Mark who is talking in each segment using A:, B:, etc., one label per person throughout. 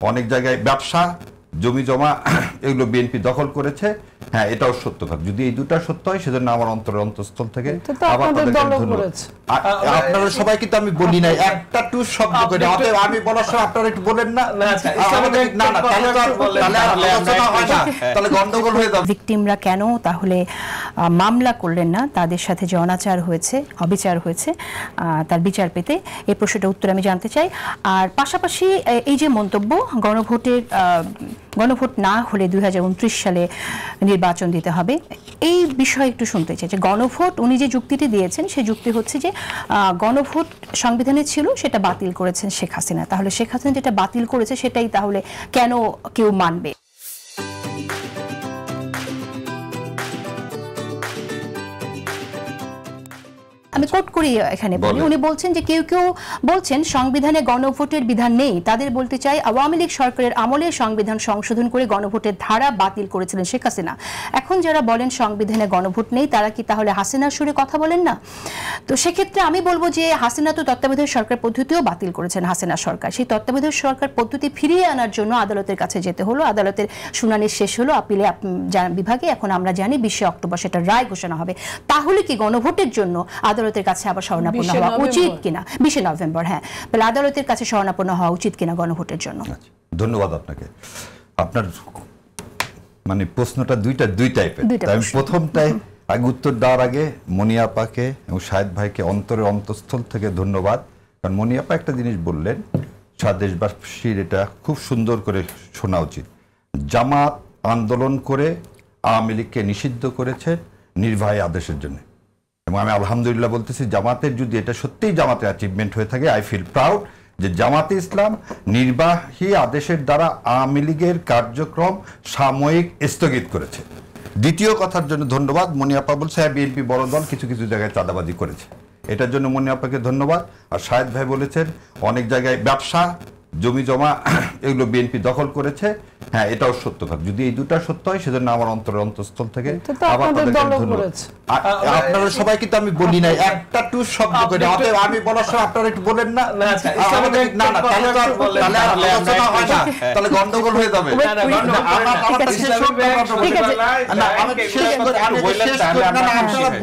A: অনেক জায়গায় ব্যবসা জমি জমা এগুলো বিএনপি দখল করেছে। হ্যাঁ, এটাও সত্য কথা। যদি এই দুটা সত্য হয় সেজন্য আমার অন্তরস্থল থেকে আবার আপনারা সবাই কিন্তু আমি বলি নাই একটা টু শব্দ করে। অতএব আমি বলার সময় আপনারা একটু বলেন না, তাহলে গন্ডগোল হয়ে যাবে।
B: ভিকটিমরা কেন তাহলে মামলা করলেন না? তাদের সাথে যে অনাচার হয়েছে, অবিচার হয়েছে, তার বিচার পেতে এই প্রশ্নটার উত্তর আমি জানতে চাই। আর পাশাপাশি এই যে মন্তব্য, গণভোট না হলে 2029 সালে নির্বাচন দিতে হবে, এই বিষয়ে একটু শুনতে চাই যে গণভোট উনি যে যুক্তিটি দিয়েছেন সেই যুক্তি হচ্ছে যে গণভোট সংবিধানে ছিল, সেটা বাতিল করেছেন শেখ হাসিনা। তাহলে শেখ হাসিনা যেটা বাতিল করেছে সেটাই তাহলে কেন কেউ মানবে? আমি কোট করি এখানে বলি, উনি বলছেন যে কেউ কেউ বলছেন সংবিধানে গণভোটের বিধান নেই। তাদের বলতে চাই আওয়ামী লীগ সরকারের আমলে সংবিধান সংশোধন করে গণভোটের ধারা বাতিল করেছিলেন শেখ হাসিনা। এখন যারা বলেন সংবিধানে গণভোট নেই, তারা কি তাহলে হাসিনার সুরে কথা বলেন না? তো সেক্ষেত্রে আমি বলবো যে হাসিনা তো তত্ত্বাবধায়ক সরকার পদ্ধতিও বাতিল করেছেন হাসিনা সরকার। সেই তত্ত্বাবধায়ক সরকার পদ্ধতি ফিরিয়ে আনার জন্য আদালতের কাছে যেতে হলো। আদালতের শুনানি শেষ হলো আপিলে বিভাগে। এখন আমরা জানি 20 অক্টোবর সেটা রায় ঘোষণা হবে। তাহলে কি গণভোটের জন্য আদালতের কাছে আবার শরণাপন্ন হওয়া উচিত কিনা? 20 নভেম্বর, হ্যাঁ, তাহলে আদালতের কাছে শরণাপন্ন হওয়া উচিত কিনা গণভোটের জন্য?
A: ধন্যবাদ আপনাকে। আপনার মানে প্রশ্নটা দুই টাইপের। আমি প্রথমটায় আগে উত্তর দেওয়ার আগে মনিয়াপাকে এবং শাহেদ ভাইকে অন্তরের অন্তঃস্থল থেকে ধন্যবাদ। কারণ মনিয়াপা একটা জিনিস বললেন, সারা দেশবাসীর এটা খুব সুন্দর করে শোনা উচিত। জামাত আন্দোলন করে আওয়ামী লীগকে নিষিদ্ধ করেছে নির্বাহী আদেশের জন্য, এবং আমি আলহামদুলিল্লাহ বলতেছি জামাতের যদি এটা সত্যিই জামাতের অ্যাচিভমেন্ট হয়ে থাকে, আই ফিল প্রাউড যে জামাতে ইসলাম নির্বাহী আদেশের দ্বারা আওয়ামী লীগের কার্যক্রম সাময়িক স্থগিত করেছে। দ্বিতীয় কথার জন্য ধন্যবাদ। মনিয়াপা বলছে হ্যাঁ বিএনপি বড় দল কিছু কিছু জায়গায় চাঁদাবাজি করেছে, এটার জন্য মনিয়াপাকে ধন্যবাদ। আর শাহেদ ভাই বলেছেন অনেক জায়গায় ব্যবসা জমি জমা এগুলো বিএনপি দখল করেছে। হ্যাঁ, এটাও সত্য কথা। যদি এই দুটা সত্য হয় সেজন্য আমার অন্তরস্থল থেকে আবার আপনারা সবাই কিন্তু আমি বলি নাই একটা টু শব্দ করে। অতএব আমি বলার সময় আপনারা একটু বলেন না, তাহলে গন্ডগোল হয়ে যাবে।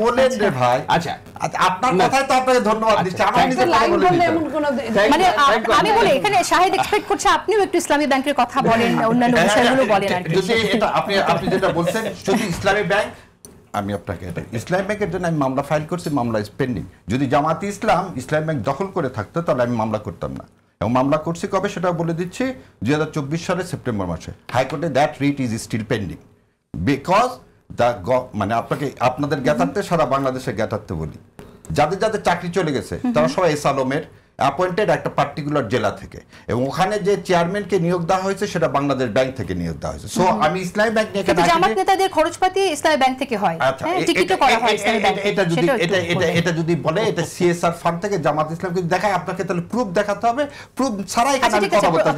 A: বলেন রে ভাই। আচ্ছা, আপনার কথাই তো আপনাকে ধন্যবাদ দিচ্ছি।
B: আমি বলি এখানে শাহেদ এক্সপেক্ট করছে আপনিও একটু ইসলামী ব্যাংকের কথা বলেন, অন্যান্য বিষয়গুলো বলেন আর কি।
A: যদি এটা আপনি যেটা বলছেন যদি ইসলামী ব্যাংক, আমি আপনাকে ইসলামী ব্যাংকের জন্য আমি মামলা ফাইল করছি, মামলা ইজ পেন্ডিং। যদি জামাতে ইসলামী ব্যাংক দখল করে থাকতো তাহলে আমি মামলা করতাম না, এবং মামলা করছি কবে সেটা বলে দিচ্ছি 2024 সালের সেপ্টেম্বর মাসে হাইকোর্টে। That writ is still pending because the মানে আপনাদের জ্ঞাতার্থে সারা বাংলাদেশের জ্ঞাতার্থে বলি, যাদের যাদের চাকরি চলে গেছে তারা সবাই এসালমের অ্যাপয়েন্টেড একটা পার্টিকুলার জেলা থেকে, এবং ওখানে যে চেয়ারম্যানকে নিয়োগ দেওয়া হয়েছে সেটা বাংলাদেশ ব্যাংক থেকে নিয়োগ দেওয়া হয়েছে। সো আমি ইসলামী ব্যাংক নিয়ে
B: জামাত নেতাদের খরচপাতি ইসলামী ব্যাংক থেকে হয়, টিকিটও করা হয় ইসলামী ব্যাংক।
A: এটা যদি বলে এটা সিএসআর ফান্ড থেকে জামাত ইসলাম কিন্তু দেখায়, আপনাকে তাহলে প্রুফ দেখাতে হবে। প্রুফ ছাড়া এখানে আমি কথা বলতে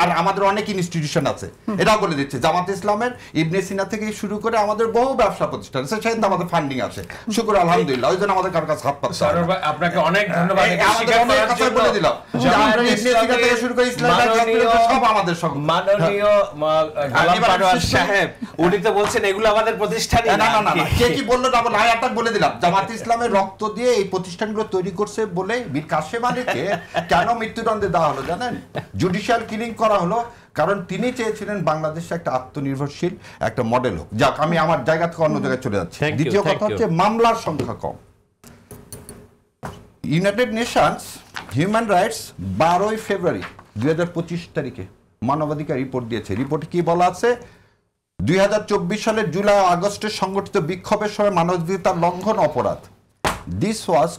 A: আর আমাদের অনেক ইনস্টিটিউশন আছে, এটাও বলে দিচ্ছে জামাত ইসলামের ইবনে সিনা থেকে শুরু করে আমাদের বহু ব্যবসা প্রতিষ্ঠান আছে, সেখানে আমাদের ফান্ডিং আছে, শুকর আলহামদুলিল্লাহ। ওই জন্য আমাদের কারো কাছে হাত পাততে হবে।
C: আপনাকে অনেক ধন্যবাদ।
A: বলে দিলাম
C: মাননীয় গোলাম পারওয়ার সাহেব, উনি তো বলছেন এগুলো আমাদের প্রতিষ্ঠান।
A: কে কি বললো ডাবল হাই অ্যাটাক বলে দিলাম। জামাত ইসলামের রক্ত দিয়ে এই প্রতিষ্ঠানগুলো তৈরি করছে বলে মীর কাসেম আলীকে কেন মৃত্যুদণ্ডে দেওয়া হলো জানেন? জুডিশিয়াল কিলিং করা হলো কারণ তিনি চেয়েছিলেন বাংলাদেশে একটা আত্মনির্ভরশীল একটা মডেল হোক। যাক, আমি আমার জায়গা থেকে অন্য জায়গায় চলে যাচ্ছি। দ্বিতীয় কথা হচ্ছে মামলার সংখ্যা কম। ইউনাইটেড নেশনস হিউম্যান রাইটস 12 ফেব্রুয়ারি 2025 তারিখে মানবাধিকার রিপোর্ট দিয়েছে। রিপোর্টে কি বলা আছে? 2024 সালের জুলাই আগস্টে সংগঠিত বিক্ষোভের সময় মানবাধিকার লঙ্ঘন অপরাধ, দিস ওয়াজ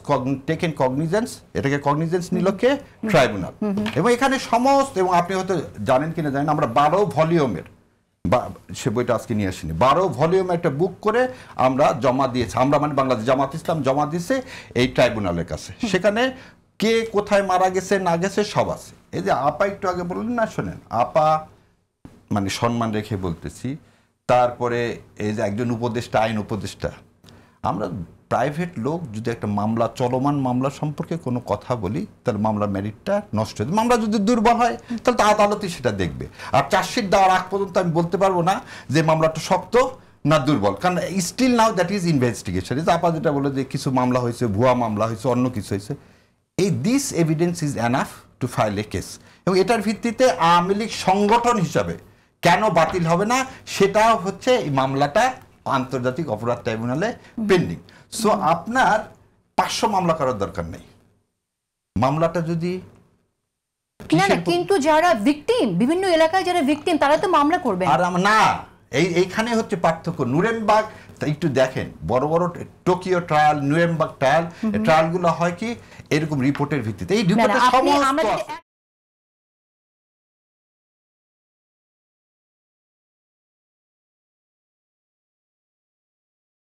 A: টেকেন কগনিজেন্স, এটাকে কগনিজেন্স নিল কে? ট্রাইব্যুনাল। এবং এখানে সমস্ত, এবং আপনি হয়তো জানেন কিনা জানেন, আমরা 12 ভলিউমের, সে বইটা আজকে নিয়ে আসিনি, 12 ভলিউম একটা বুক করে আমরা জমা দিয়েছি। আমরা মানে বাংলাদেশ জামাত ইসলাম জমা দিয়েছে এই ট্রাইব্যুনালের কাছে। সেখানে কে কোথায় মারা গেছে না গেছে সব আছে। এই যে আপা একটু আগে বললেন না, শোনেন, আপা মানে সম্মান রেখে বলতেছি। তারপরে এই যে একজন উপদেষ্টা, আইন উপদেষ্টা, আমরা প্রাইভেট লোক যদি একটা মামলা চলমান মামলা সম্পর্কে কোনো কথা বলি তাহলে মামলার মেরিটটা নষ্ট হয়ে যায়। মামলা যদি দুর্বল হয় তাহলে তো আদালতই সেটা দেখবে। আর চার্জশিট দেওয়ার আগ পর্যন্ত আমি বলতে পারবো না যে মামলাটা শক্ত না দুর্বল, কারণ still now that is investigation. আপা যেটা বলে যে কিছু মামলা হয়েছে, ভুয়া মামলা হয়েছে, অন্য কিছু হয়েছে, এই this evidence is enough to file A case. এবং এটার ভিত্তিতে আওয়ামী লীগ সংগঠন হিসাবে কেন বাতিল হবে না সেটা হচ্ছে এই মামলাটা আন্তর্জাতিক অপরাধ ট্রাইব্যুনালে পেন্ডিং। সো আপনার 500 মামলা করার দরকার নেই। মামলাটা যদি
B: না, কিন্তু যারা ভিকটিম, বিভিন্ন এলাকায় যারা ভিকটিম, তারা তো মামলা করবে
A: আর না, এইখানে হচ্ছে পার্থক্য। নুরেমবার্গ একটু দেখেন, বড় বড় টোকিও ট্রায়াল, নুরেমবার্গ ট্রায়াল, ট্রায়ালগুলো হয় কি এরকম রিপোর্টের ভিত্তিতে। এই রিপোর্টের সমস্ত